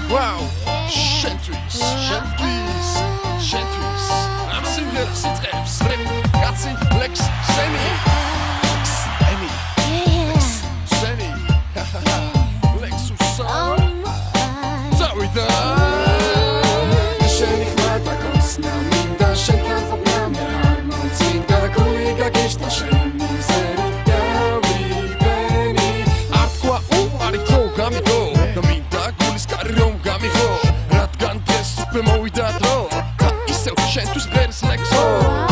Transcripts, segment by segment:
Wow, შენთვის ამ სიმღერას იწყებს rap კაცი Lex Seni Lexus-ი წავიდა შენი ხმა დაგოცნა მინდა შენთან ყოფნა მე არ მომწინდა გული გაგეშთა შენი ზერი დავიბენი არ თქვა უარი თო გამიგო და მინდა გულის კარი რომ გამიღო რადგან დღეს უკვე მოვიდა დრო და ისევ შენთვის ფერს ლექსო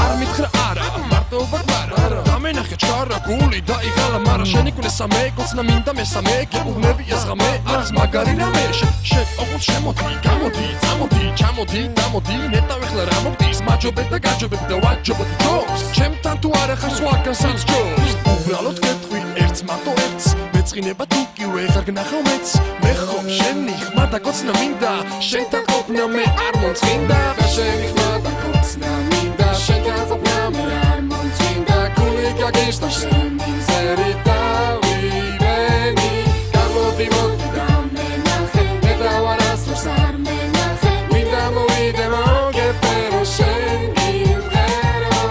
არ მითხრა არა მარტოობა გმარა დამენახე ჩქარა გული დაიღალა მარა შენი გულესა მე გოცნა მინდა მესამე გეუბნები ეს ღამე არის მაგარი რამე შენ ოღონდ შემოდი გამოდი წამოდი ჩამოდი დამოდი ნეტავ ეხლა რა მოგდის მაჯობებ და გაჯობებ და ვაჯობებ ჯობს ჩემთან თუ არა ხარ სხვაგანსაც ჯობს უბრალოდ გეტყვი ერთს მარტო ერთს მეწყინება თუ კი ვეღარ გნახავ მეც მე ხომ შენი ხმა და გოცნა მინდა შენთან ყოფნა მე არ მომწინდა შენი ხმა და გოცნა მინდა შენთან ყოფნა მე არ მომწინდა გული გაგეშთა შენი ზერი დავიბენი გამოდი მოდი და მენახე მე დავარასდროს არ მენახე მინდა მოვიდე მოგეფერო შენ გიმღერო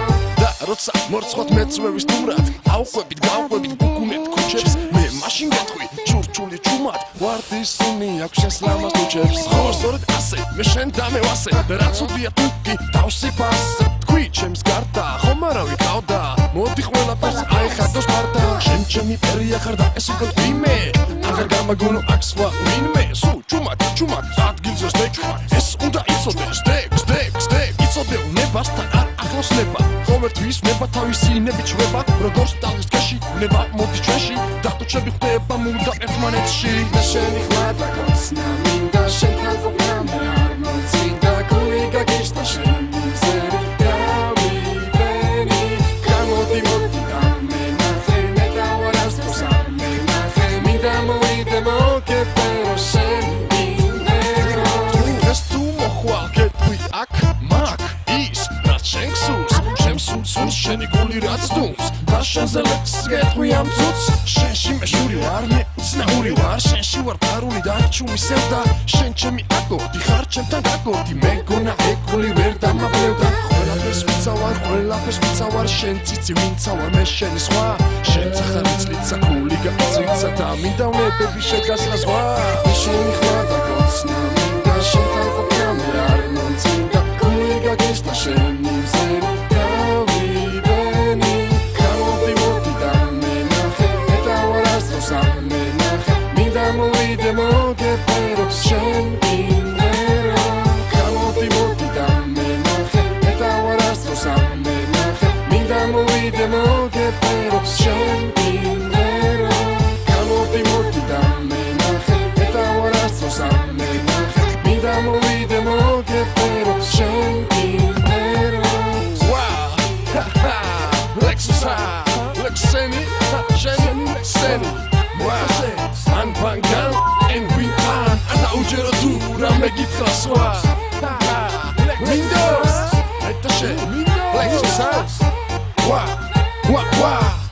და როცა მორცხვათ მეწვევის თუმრად ავყვებით გავყვებით გუგუნეთ ქუჩებს მე მაშინ გეტყვი ჩურჩული ჩუმად ვარდისუნი აქვს შენს ლამაზ თუჩებს ხო სწორედ ასე მე შენ დამევასე და რაც უდია თუ კი დავსიფასე თქვი ჩემს გარდა ხომ არავი გავდა მოდი ყველაფერს აიხადოს პარდა შენ ჩემი პერია ხარ და ეს უკვე ვინმე აღარ გამაგონო აქ სხვა ვინმე სულ ჩუმად ადგილზე სტეჭვარ ეს უნდა იცოდეს სტეკ იცოდე უნებასთან არ ახლოს ნება ყოველთვის ნება თავისი ნები ჩვება როგორც ტალღის კეში ნება მოდი ჩვენში დახტუჩები ხდება მუდამ ერთმანეთში და შენი ხმა და გოცნა მინდა შენთან ყოფნა მე არ მომწინდა გული გაგეშთა შენი ზერი დავიბენი გამოდი მოდი და მენახე მე დავარასდროს არ მენახე მინდა მოვიდე მოგეფერო შენ გიმღერო ეს თუ მოხვალ გეტყვი აქ მაგ ის რაც შენ გსურს შენ სულს შენი გული რაც დუმს და შენზე ლექს გეტყვი ამ წუთს შენში მე ჟური ვარ მე უცნაური ვარ შენში ვარ პარული და ჩუმისევ და შენ ჩემი აკორდი ხარ ჩემთან გაკორდი მე გონა ეგული ვერ დამაბლევდა ყველაფერს ვიცავარ შენ ციცი ვინცა ვარ მე შენი სხვა შენ სახარ იცლიცა გული გაწიცა და მინდა ვნებები შეგასლა ზღვა შენი ხმა და გოცნა მინდა შენთან ყოფნა მე არ მომწინდა გული გაგეშთა შენი ზერი დავიბენი გამოდი მოდი და მენახე მე დავარასდროს არ მენახე მინდა მოვიდე მოგეფერო შენ გიმღერო გამოდი მოდი და მენახე მე დავარასდროს არ მენახე მინდა მოვიდე მოგეფერო შენ გიმღერო გამოდი მოდი და მენახე მე დავარასდროს არ მენახე მინდა მოვიდე მოგეფერო შენ გიმღერო Lexeni, Seni, Anpangan, Envintan, Ata ujero tu, rame gittra swa. Windows, Lexus, Wa.